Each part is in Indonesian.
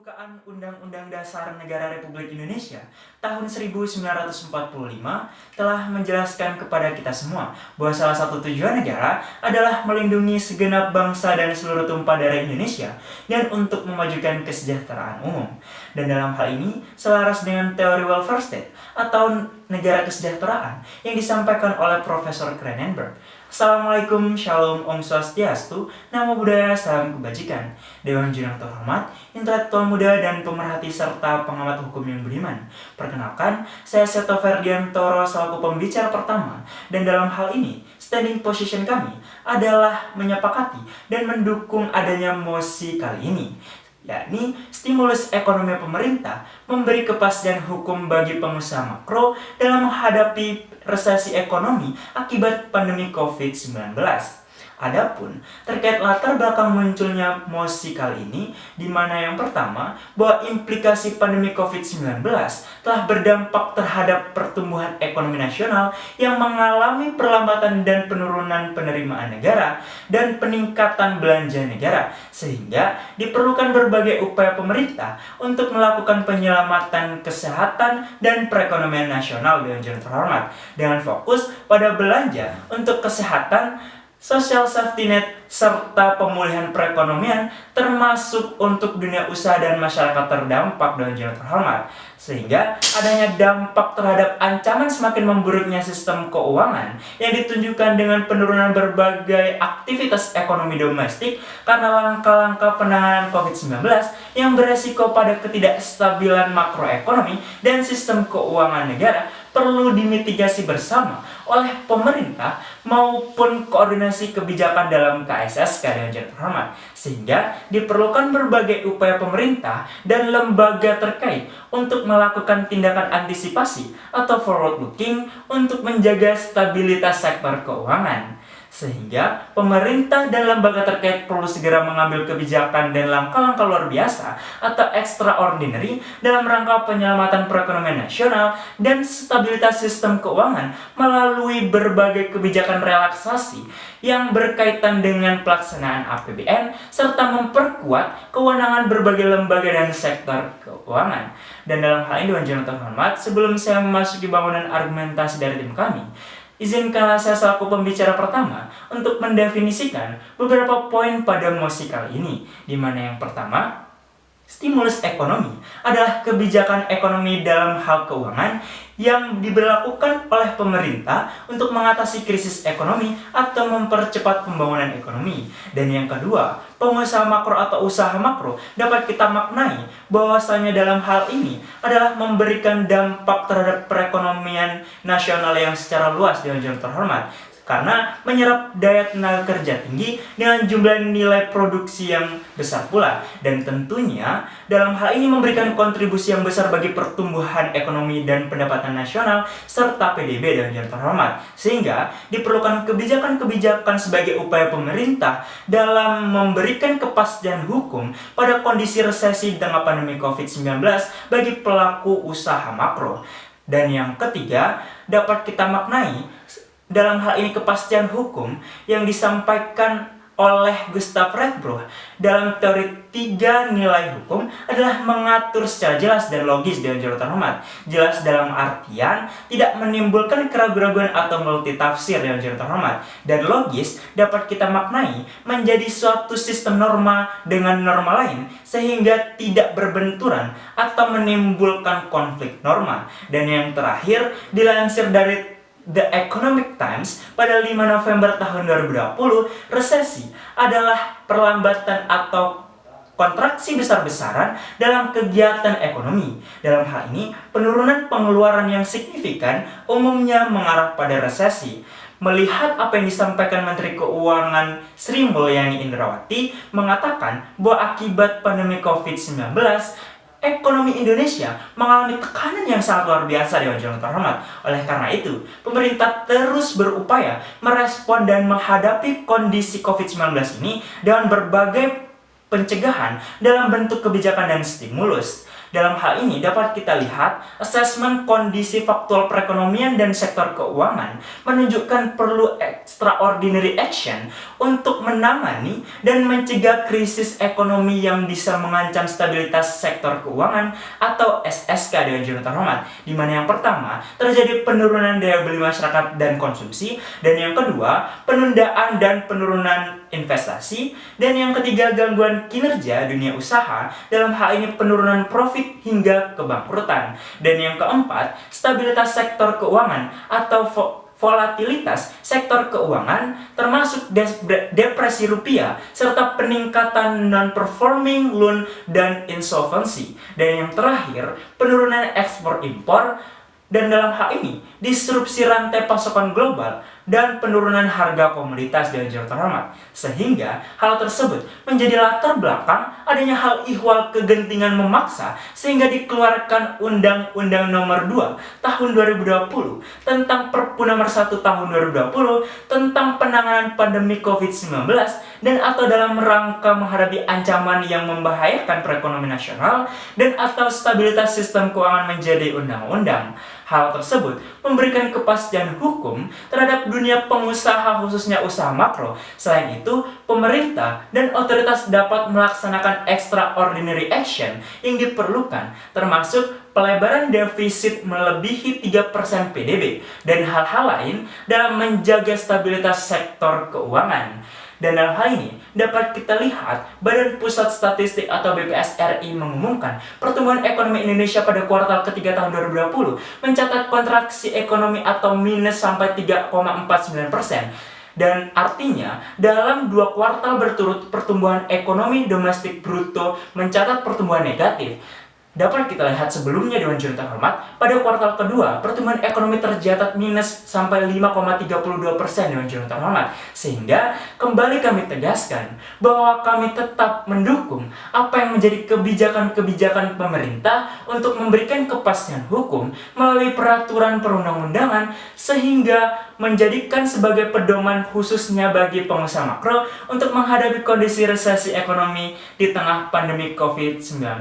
Pembukaan Undang-Undang Dasar Negara Republik Indonesia tahun 1945 telah menjelaskan kepada kita semua bahwa salah satu tujuan negara adalah melindungi segenap bangsa dan seluruh tumpah darah Indonesia dan untuk memajukan kesejahteraan umum. Dan dalam hal ini selaras dengan teori welfare state atau negara kesejahteraan yang disampaikan oleh Profesor Cronenberg. Assalamualaikum, Shalom, Om Swastiastu, Namo Buddhaya, Salam Kebajikan. Dewan Jurnal terhormat, intelektual muda dan pemerhati serta pengamat hukum yang beriman. Perkenalkan, saya Seto Ferdiantoro selaku pembicara pertama. Dan dalam hal ini, standing position kami adalah menyepakati dan mendukung adanya mosi kali ini, yakni stimulus ekonomi pemerintah memberi kepastian hukum bagi pengusaha makro dalam menghadapi resesi ekonomi akibat pandemi COVID-19. Adapun terkait latar belakang munculnya mosi kali ini, di mana yang pertama bahwa implikasi pandemi COVID-19 telah berdampak terhadap pertumbuhan ekonomi nasional yang mengalami perlambatan dan penurunan penerimaan negara dan peningkatan belanja negara, sehingga diperlukan berbagai upaya pemerintah untuk melakukan penyelamatan kesehatan dan perekonomian nasional dengan terhormat, dengan fokus pada belanja untuk kesehatan, social safety net, serta pemulihan perekonomian termasuk untuk dunia usaha dan masyarakat terdampak dengan jalan terhormat, sehingga adanya dampak terhadap ancaman semakin memburuknya sistem keuangan yang ditunjukkan dengan penurunan berbagai aktivitas ekonomi domestik karena langkah-langkah penanganan COVID-19 yang beresiko pada ketidakstabilan makroekonomi dan sistem keuangan negara perlu dimitigasi bersama oleh pemerintah maupun koordinasi kebijakan dalam KSSK dengan jalan terhormat, sehingga diperlukan berbagai upaya pemerintah dan lembaga terkait untuk melakukan tindakan antisipasi atau forward looking untuk menjaga stabilitas sektor keuangan. Sehingga pemerintah dan lembaga terkait perlu segera mengambil kebijakan dan langkah-langkah luar biasa atau extraordinary dalam rangka penyelamatan perekonomian nasional dan stabilitas sistem keuangan melalui berbagai kebijakan relaksasi yang berkaitan dengan pelaksanaan APBN serta memperkuat kewenangan berbagai lembaga dan sektor keuangan. Dan dalam hal ini, Dewan Jurnal terhormat, sebelum saya memasuki bangunan argumentasi dari tim kami, izinkanlah saya selaku pembicara pertama untuk mendefinisikan beberapa poin pada mosi kali ini, di mana yang pertama, stimulus ekonomi adalah kebijakan ekonomi dalam hal keuangan yang diberlakukan oleh pemerintah untuk mengatasi krisis ekonomi atau mempercepat pembangunan ekonomi. Dan yang kedua, pengusaha makro atau usaha makro dapat kita maknai bahwasanya dalam hal ini adalah memberikan dampak terhadap perekonomian nasional yang secara luas dengan jalan terhormat, karena menyerap daya tenaga kerja tinggi dengan jumlah nilai produksi yang besar pula, dan tentunya dalam hal ini memberikan kontribusi yang besar bagi pertumbuhan ekonomi dan pendapatan nasional serta PDB dengan jalan terhormat, sehingga diperlukan kebijakan-kebijakan sebagai upaya pemerintah dalam memberikan kepastian hukum pada kondisi resesi dengan pandemi COVID-19 bagi pelaku usaha makro. Dan yang ketiga, dapat kita maknai dalam hal ini kepastian hukum yang disampaikan oleh Gustav Redbrook dalam teori 3 nilai hukum adalah mengatur secara jelas dan logis dengan jalan terhormat. Jelas dalam artian tidak menimbulkan keraguan-keraguan atau multitafsir dengan jalan terhormat, dan logis dapat kita maknai menjadi suatu sistem norma dengan norma lain sehingga tidak berbenturan atau menimbulkan konflik norma. Dan yang terakhir, dilansir dari The Economic Times pada 5 November tahun 2020, resesi adalah perlambatan atau kontraksi besar-besaran dalam kegiatan ekonomi. Dalam hal ini, penurunan pengeluaran yang signifikan umumnya mengarah pada resesi. Melihat apa yang disampaikan Menteri Keuangan Sri Mulyani Indrawati mengatakan bahwa akibat pandemi COVID-19, ekonomi Indonesia mengalami tekanan yang sangat luar biasa dengan jalan terhormat. Oleh karena itu, pemerintah terus berupaya merespon dan menghadapi kondisi COVID-19 ini dengan berbagai pencegahan dalam bentuk kebijakan dan stimulus. Dalam hal ini dapat kita lihat asesmen kondisi faktual perekonomian dan sektor keuangan menunjukkan perlu extraordinary action untuk menangani dan mencegah krisis ekonomi yang bisa mengancam stabilitas sektor keuangan atau SSK dengan jurnal terhormat, di mana yang pertama terjadi penurunan daya beli masyarakat dan konsumsi, dan yang kedua penundaan dan penurunan investasi, dan yang ketiga gangguan kinerja dunia usaha, dalam hal ini penurunan profit hingga kebangkrutan, dan yang keempat stabilitas sektor keuangan atau volatilitas sektor keuangan termasuk depresi rupiah serta peningkatan non-performing loan dan insolvency, dan yang terakhir penurunan ekspor impor, dan dalam hal ini disrupsi rantai pasokan global dan penurunan harga komoditas dan jurnal terhormat, sehingga hal tersebut menjadi latar belakang adanya hal ihwal kegentingan memaksa sehingga dikeluarkan Undang-Undang Nomor 2 Tahun 2020 tentang Perpu Nomor 1 Tahun 2020 tentang penanganan pandemi COVID-19 dan atau dalam rangka menghadapi ancaman yang membahayakan perekonomian nasional dan atau stabilitas sistem keuangan menjadi undang-undang. Hal tersebut memberikan kepastian hukum terhadap dunia pengusaha khususnya usaha makro. Selain itu, pemerintah dan otoritas dapat melaksanakan extraordinary action yang diperlukan, termasuk pelebaran defisit melebihi 3% PDB dan hal-hal lain dalam menjaga stabilitas sektor keuangan. Dan dalam hal ini dapat kita lihat Badan Pusat Statistik atau BPS RI mengumumkan pertumbuhan ekonomi Indonesia pada kuartal ketiga tahun 2020 mencatat kontraksi ekonomi atau minus sampai 3,49%. Dan artinya dalam 2 kuartal berturut pertumbuhan ekonomi domestik bruto mencatat pertumbuhan negatif. Dapat kita lihat sebelumnya Dewan Jurnal Terhormat, pada kuartal kedua pertumbuhan ekonomi tercatat minus sampai 5,32% Dewan Jurnal Terhormat. Sehingga kembali kami tegaskan bahwa kami tetap mendukung apa yang menjadi kebijakan-kebijakan pemerintah untuk memberikan kepastian hukum melalui peraturan perundang-undangan sehingga menjadikan sebagai pedoman khususnya bagi pengusaha makro untuk menghadapi kondisi resesi ekonomi di tengah pandemi COVID-19.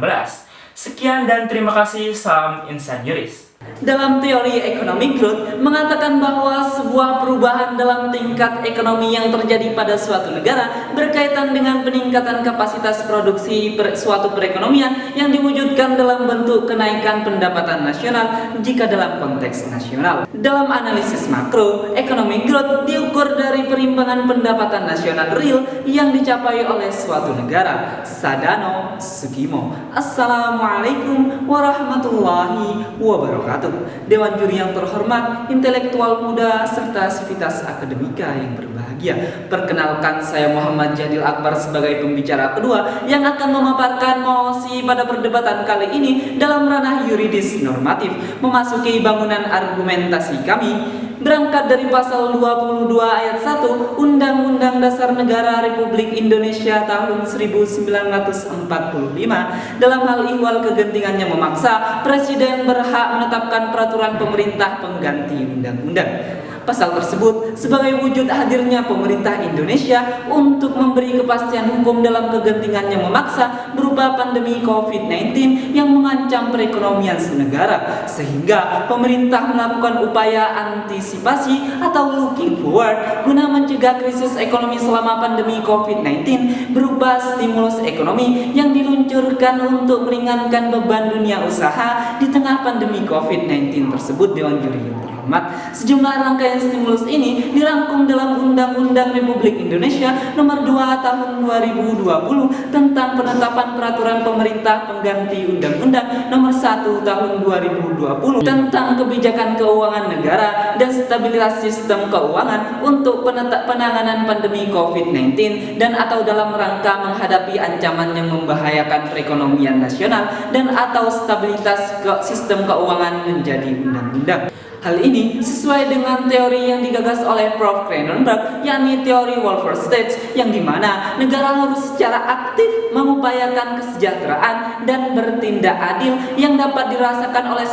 Sekian dan terima kasih, salam Insan Yuris. Dalam teori ekonomi growth mengatakan bahwa sebuah perubahan dalam tingkat ekonomi yang terjadi pada suatu negara berkaitan dengan peningkatan kapasitas produksi suatu perekonomian yang diwujudkan dalam bentuk kenaikan pendapatan nasional jika dalam konteks nasional. Dalam analisis makro, ekonomi growth diukur dari perimbangan pendapatan nasional real yang dicapai oleh suatu negara. Sadano Sugimo. Assalamualaikum warahmatullahi wabarakatuh. Dewan juri yang terhormat, intelektual muda, serta sivitas akademika yang berbahagia. Perkenalkan, saya Muhammad Jadil Akbar sebagai pembicara kedua yang akan memaparkan mosi pada perdebatan kali ini dalam ranah yuridis normatif. Memasuki bangunan argumentasi kami berangkat dari pasal 22 ayat 1 Undang-Undang Dasar Negara Republik Indonesia tahun 1945. Dalam hal ihwal kegentingannya memaksa, Presiden berhak menetapkan peraturan pemerintah pengganti undang-undang. Pasal tersebut sebagai wujud hadirnya pemerintah Indonesia untuk memberi kepastian hukum dalam kegentingannya memaksa berupa pandemi COVID-19 yang mengancam perekonomian senegara, sehingga pemerintah melakukan upaya antisipasi atau looking forward guna mencegah krisis ekonomi selama pandemi COVID-19 berupa stimulus ekonomi yang diluncurkan untuk meringankan beban dunia usaha di tengah pandemi COVID-19 tersebut. Dewan juri yang terhormat, sejumlah rangkaian stimulus ini dirangkum dalam Undang-Undang Republik Indonesia Nomor 2 Tahun 2020 tentang penetapan peraturan pemerintah pengganti Undang-Undang Nomor 1 Tahun 2020 tentang kebijakan keuangan negara dan stabilitas sistem keuangan untuk penanganan pandemi COVID-19 dan atau dalam rangka menghadapi ancaman yang membahayakan perekonomian nasional dan atau stabilitas sistem keuangan menjadi undang-undang. Hal ini sesuai dengan teori yang digagas oleh Prof. Krenenberg, yakni teori welfare states, yang dimana negara harus secara aktif mengupayakan kesejahteraan dan bertindak adil yang dapat dirasakan oleh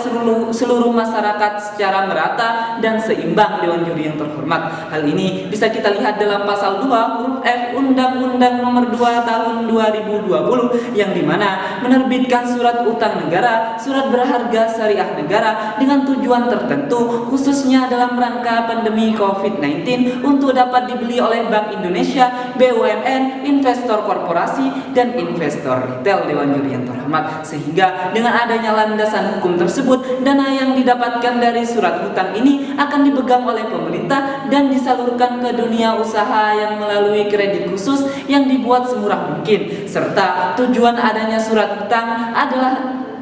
seluruh masyarakat secara merata dan seimbang. Dewan Juri yang terhormat, hal ini bisa kita lihat dalam pasal 2 huruf F Undang-Undang Nomor 2 Tahun 2020, yang dimana menerbitkan surat utang negara, surat berharga syariah negara dengan tujuan tertentu, khususnya dalam rangka pandemi COVID-19, untuk dapat dibeli oleh Bank Indonesia, BUMN, investor korporasi, dan investor retail. Dewan Juri yang terhormat, sehingga dengan adanya landasan hukum tersebut, dana yang didapatkan dari surat hutang ini akan dipegang oleh pemerintah dan disalurkan ke dunia usaha yang melalui kredit khusus yang dibuat semurah mungkin, serta tujuan adanya surat hutang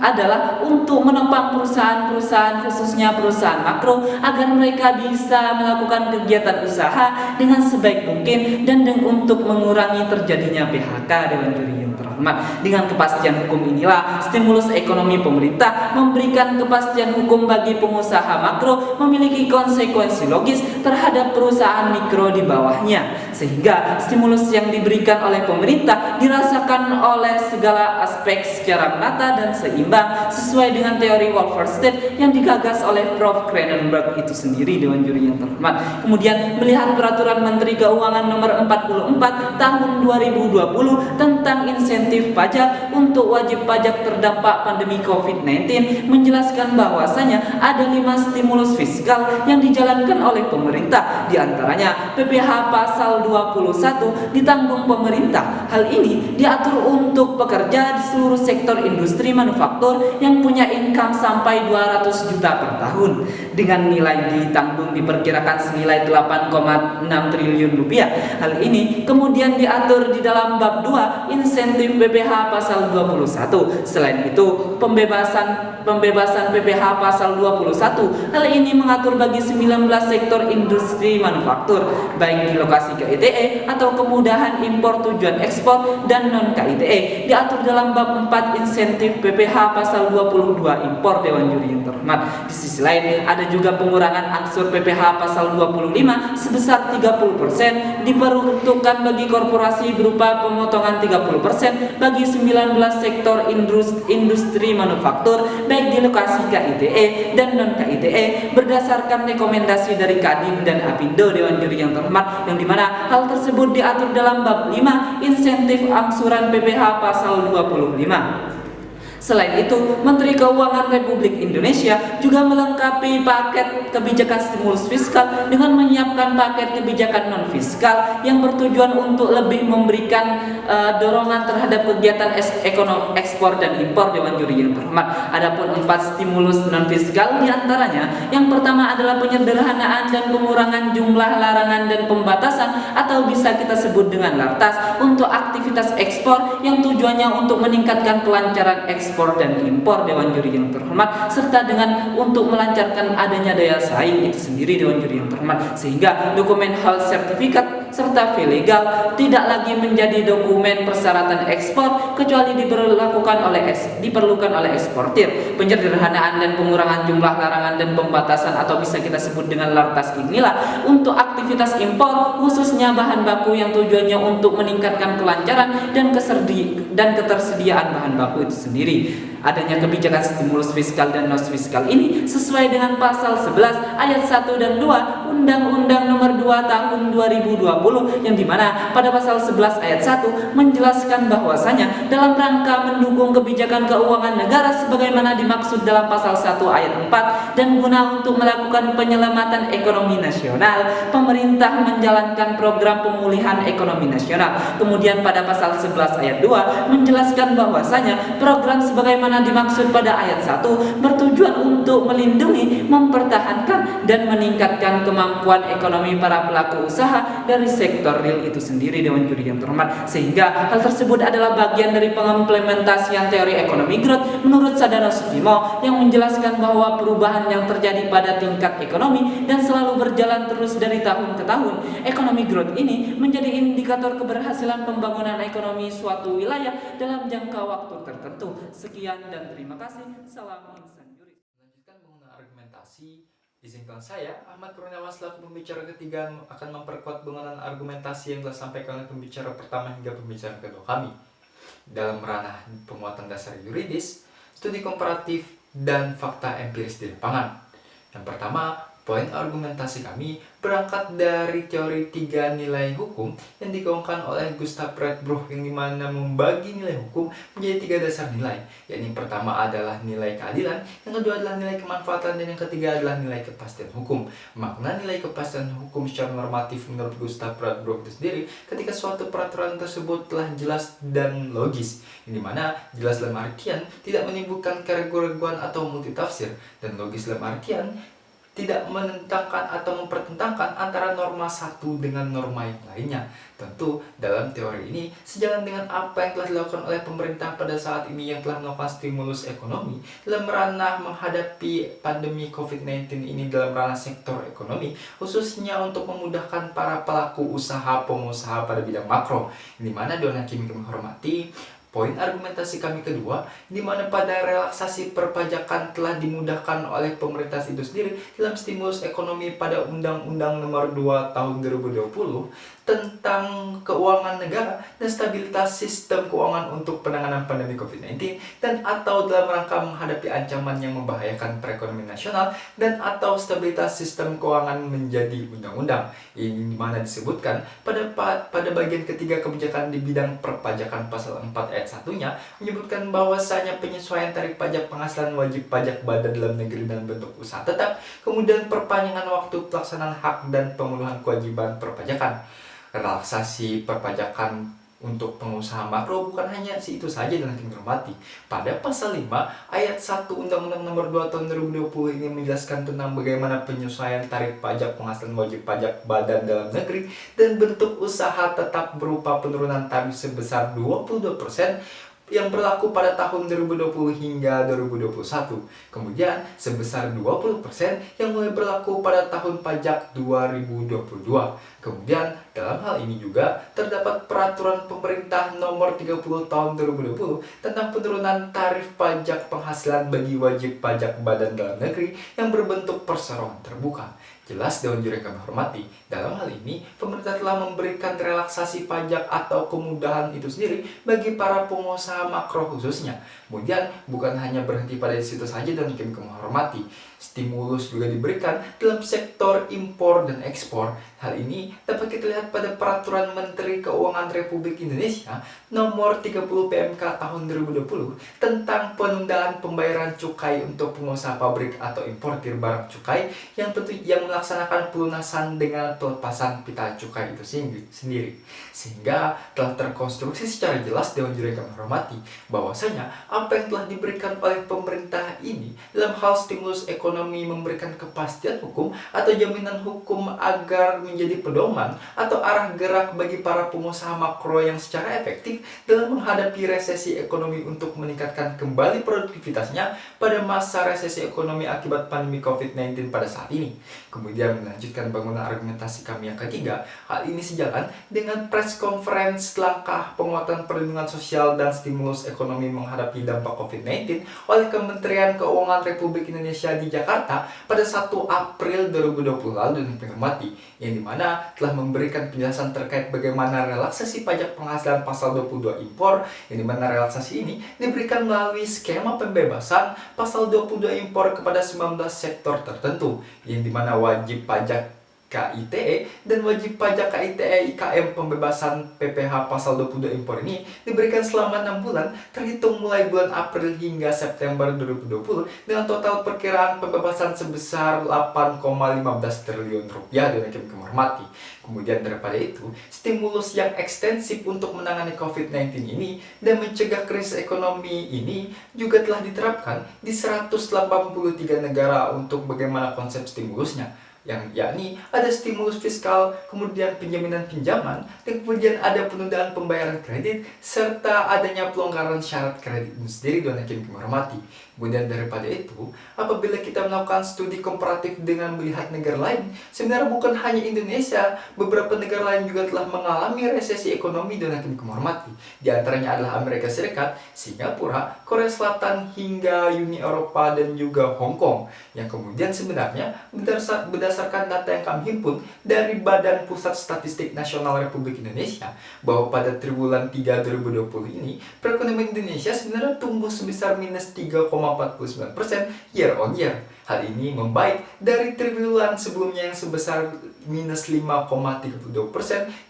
adalah untuk menopang perusahaan-perusahaan, khususnya perusahaan makro, agar mereka bisa melakukan kegiatan usaha dengan sebaik mungkin dan untuk mengurangi terjadinya PHK. Dewan Juri yang terhormat, dengan kepastian hukum inilah stimulus ekonomi pemerintah memberikan kepastian hukum bagi pengusaha makro memiliki konsekuensi logis terhadap perusahaan mikro di bawahnya, sehingga stimulus yang diberikan oleh pemerintah dirasakan oleh segala aspek secara merata dan seimbang sesuai dengan teori welfare state yang digagas oleh Prof. Krenenberg itu sendiri. Dewan Juri yang terhormat, kemudian melihat peraturan Menteri Keuangan Nomor 44 Tahun 2020 tentang insentif pajak untuk wajib pajak terdampak pandemi COVID-19, menjelaskan bahwasanya ada 5 stimulus fiskal yang dijalankan oleh pemerintah, diantaranya PPh pasal 21 ditanggung pemerintah. Hal ini diatur untuk pekerja di seluruh sektor industri manufaktur yang punya income sampai 200 juta per tahun, dengan nilai ditanggung diperkirakan senilai 8,6 triliun rupiah. Hal ini kemudian diatur di dalam bab 2 insentif PPh pasal 21. Selain itu, pembebasan PPh pasal 21. Hal ini mengatur bagi 19 sektor industri manufaktur, baik di lokasi KITE atau kemudahan impor tujuan ekspor dan non KITE, diatur dalam bab 4 insentif PPh pasal 22 impor. Dewan Juri yang terhormat, di sisi lain ada juga pengurangan angsur PPh pasal 25 sebesar 30% diperuntukkan bagi korporasi berupa pemotongan 30% bagi 19 sektor industri manufaktur baik di lokasi KITE dan non KITE berdasarkan rekomendasi dari Kadin dan Apindo. Dewan Juri yang terhormat, yang dimana hal tersebut diatur dalam bab 5 insentif angsuran PPh pasal 25. Selain itu, Menteri Keuangan Republik Indonesia juga melengkapi paket kebijakan stimulus fiskal dengan menyiapkan paket kebijakan non-fiskal yang bertujuan untuk lebih memberikan dorongan terhadap kegiatan ekonomi ekspor dan impor. Dewan Juri yang terhormat, adapun 4 stimulus non-fiskal diantaranya, yang pertama adalah penyederhanaan dan pengurangan jumlah larangan dan pembatasan atau bisa kita sebut dengan lartas untuk aktivitas ekspor yang tujuannya untuk meningkatkan kelancaran ekspor dan impor. Dewan Juri yang terhormat, serta dengan untuk melancarkan adanya daya saing itu sendiri. Dewan Juri yang terhormat, sehingga dokumen health certificate serta fee legal tidak lagi menjadi dokumen persyaratan ekspor kecuali diperlukan oleh eksportir. Penyederhanaan dan pengurangan jumlah larangan dan pembatasan atau bisa kita sebut dengan lartas inilah untuk aktivitas impor, khususnya bahan baku yang tujuannya untuk meningkatkan kelancaran dan ketersediaan bahan baku itu sendiri. Adanya kebijakan stimulus fiskal dan non fiskal ini sesuai dengan pasal 11 ayat 1 dan 2 Undang-Undang Nomor 2 Tahun 2020, yang dimana pada pasal 11 ayat 1 menjelaskan bahwasanya dalam rangka mendukung kebijakan keuangan negara sebagaimana dimaksud dalam pasal 1 ayat 4 dan guna untuk melakukan penyelamatan ekonomi nasional, pemerintah menjalankan program pemulihan ekonomi nasional. Kemudian pada pasal 11 ayat 2 menjelaskan bahwasanya program sebagaimana dimaksud pada ayat 1 bertujuan untuk melindungi, mempertahankan dan meningkatkan kemampuan ekonomi para pelaku usaha dari sektor real itu sendiri. Dewan Juri yang terhormat, sehingga hal tersebut adalah bagian dari pengimplementasian teori ekonomi growth menurut Sadano Sudimo, yang menjelaskan bahwa perubahan yang terjadi pada tingkat ekonomi dan selalu berjalan terus dari tahun ke tahun. Ekonomi growth ini menjadi indikator keberhasilan pembangunan ekonomi suatu wilayah dalam jangka waktu tertentu. Sekian dan terima kasih. Salam Insan Juris. Lanjutkan menggunakan argumentasi Izinkan saya, Ahmad Kurniawan selaku pembicara ketiga akan memperkuat bangunan argumentasi yang telah disampaikan oleh pembicara pertama hingga pembicara kedua kami dalam ranah penguatan dasar yuridis, studi komparatif, dan fakta empiris di lapangan. Yang pertama, poin argumentasi kami berangkat dari teori 3 nilai hukum yang digaungkan oleh Gustav Redbruch, yang dimana membagi nilai hukum menjadi 3 dasar nilai, yakni yang pertama adalah nilai keadilan, yang kedua adalah nilai kemanfaatan, dan yang ketiga adalah nilai kepastian hukum. Makna nilai kepastian hukum secara normatif menurut Gustav Redbruch itu sendiri ketika suatu peraturan tersebut telah jelas dan logis, yang dimana jelas dalam artian tidak menimbulkan keraguan atau multitafsir, dan logis dalam artian tidak menentangkan atau mempertentangkan antara norma satu dengan norma yang lainnya. Tentu dalam teori ini sejalan dengan apa yang telah dilakukan oleh pemerintah pada saat ini yang telah melakukan stimulus ekonomi dalam ranah menghadapi pandemi COVID-19 ini dalam ranah sektor ekonomi, khususnya untuk memudahkan para pelaku usaha pengusaha pada bidang makro, di mana Dewan Hakim kami hormati. Poin argumentasi kami kedua, di mana pada relaksasi perpajakan telah dimudahkan oleh pemerintah itu sendiri dalam stimulus ekonomi pada Undang-Undang Nomor 2 Tahun 2020 tentang keuangan negara dan stabilitas sistem keuangan untuk penanganan pandemi COVID-19 dan atau dalam rangka menghadapi ancaman yang membahayakan perekonomian nasional dan atau stabilitas sistem keuangan menjadi undang-undang, yang dimana disebutkan pada bagian ketiga kebijakan di bidang perpajakan pasal 4 ayat 1-nya menyebutkan bahwasanya penyesuaian tarif pajak penghasilan wajib pajak badan dalam negeri dalam bentuk usaha tetap, kemudian perpanjangan waktu pelaksanaan hak dan pemenuhan kewajiban perpajakan. Relaksasi perpajakan untuk pengusaha makro bukan hanya itu saja dan dihormati. Pada pasal 5 ayat 1 Undang-Undang Nomor 2 Tahun 2020 ini menjelaskan tentang bagaimana penyesuaian tarif pajak penghasilan wajib pajak badan dalam negeri dan bentuk usaha tetap berupa penurunan tarif sebesar 22% yang berlaku pada tahun 2020 hingga 2021. Kemudian sebesar 20% yang mulai berlaku pada tahun pajak 2022. Kemudian dalam hal ini juga terdapat peraturan pemerintah nomor 30 tahun 2020 tentang penurunan tarif pajak penghasilan bagi wajib pajak badan dalam negeri yang berbentuk perseroan terbuka. Jelas Dewan Juri yang kami hormati, dalam hal ini pemerintah telah memberikan relaksasi pajak atau kemudahan itu sendiri bagi para pengusaha makro khususnya. Kemudian bukan hanya berhenti pada situ saja dan kami hormati, stimulus juga diberikan dalam sektor impor dan ekspor. Hal ini dapat kita lihat pada Peraturan Menteri Keuangan Republik Indonesia Nomor 30 PMK Tahun 2020 tentang penundaan pembayaran cukai untuk pengusaha pabrik atau importir barang cukai yang melaksanakan pelunasan dengan pelepasan pita cukai itu sendiri. Sehingga telah terkonstruksi secara jelas Dewan Juri yang kami hormati bahwasanya apa yang telah diberikan oleh pemerintah ini dalam hal stimulus ekonomi memberikan kepastian hukum atau jaminan hukum agar menjadi pedoman atau arah gerak bagi para pengusaha makro yang secara efektif dalam menghadapi resesi ekonomi untuk meningkatkan kembali produktivitasnya pada masa resesi ekonomi akibat pandemi COVID-19 pada saat ini. Kemudian melanjutkan bangunan argumentasi kami yang ketiga, hal ini sejalan dengan press conference langkah penguatan perlindungan sosial dan stimulus ekonomi menghadapi dampak COVID-19 oleh Kementerian Keuangan Republik Indonesia di Jakarta pada 1 April 2020 lalu dan dihormati, yang dimana telah memberikan penjelasan terkait bagaimana relaksasi pajak penghasilan pasal 22 impor, yang dimana relaksasi ini diberikan melalui skema pembebasan pasal 22 impor kepada 19 sektor tertentu, yang dimana wajib pajak KITE dan wajib pajak KITE IKM pembebasan PPh pasal 22 impor ini diberikan selama 6 bulan terhitung mulai bulan April hingga September 2020 dengan total perkiraan pembebasan sebesar 8,15 triliun rupiah dan kami hormati. Kemudian daripada itu, stimulus yang ekstensif untuk menangani COVID-19 ini dan mencegah krisis ekonomi ini juga telah diterapkan di 183 negara untuk bagaimana konsep stimulusnya. yakni ada stimulus fiskal, kemudian penjaminan pinjaman, dan kemudian ada penundaan pembayaran kredit, serta adanya pelonggaran syarat kredit itu sendiri, Dewan Hakim kami hormati. Kemudian daripada itu, apabila kita melakukan studi komparatif dengan melihat negara lain, sebenarnya bukan hanya Indonesia, beberapa negara lain juga telah mengalami resesi ekonomi, Dewan Hakim kami hormati. Di antaranya adalah Amerika Serikat, Singapura, Korea Selatan, hingga Uni Eropa dan juga Hong Kong. Yang kemudian sebenarnya berdasarkan data yang kami himpun dari Badan Pusat Statistik Nasional Republik Indonesia, bahwa pada triwulan 3 2020 ini perekonomian Indonesia sebenarnya tumbuh sebesar minus 3,49% year on year. Hal ini membaik dari triwulan sebelumnya yang sebesar minus 5,32%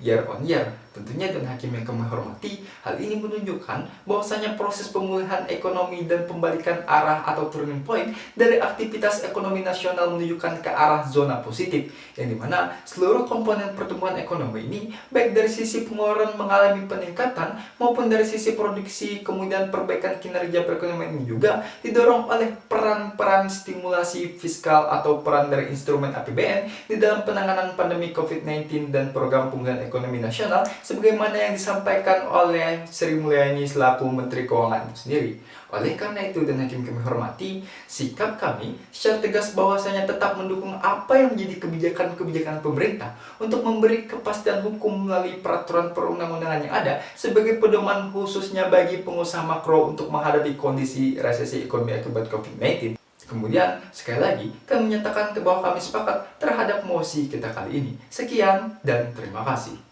year on year. Tentunya dan hakim yang kami hormati, hal ini menunjukkan bahwasanya proses pemulihan ekonomi dan pembalikan arah atau turning point dari aktivitas ekonomi nasional menunjukkan ke arah zona positif, yang dimana seluruh komponen pertumbuhan ekonomi ini, baik dari sisi pengeluaran mengalami peningkatan maupun dari sisi produksi, kemudian perbaikan kinerja perekonomian ini juga didorong oleh peran-peran stimulasi fiskal atau peran dari instrumen APBN di dalam penanganan pandemi COVID-19 dan program pemulihan ekonomi nasional, sebagaimana yang disampaikan oleh Sri Mulyani selaku Menteri Keuangan itu sendiri. Oleh karena itu dan hakim kami hormati, sikap kami secara tegas bahwasanya tetap mendukung apa yang menjadi kebijakan-kebijakan pemerintah untuk memberi kepastian hukum melalui peraturan perundang-undangan yang ada sebagai pedoman khususnya bagi pengusaha makro untuk menghadapi kondisi resesi ekonomi akibat COVID-19. Kemudian, sekali lagi, kami menyatakan bahwa kami sepakat terhadap mosi kita kali ini. Sekian dan terima kasih.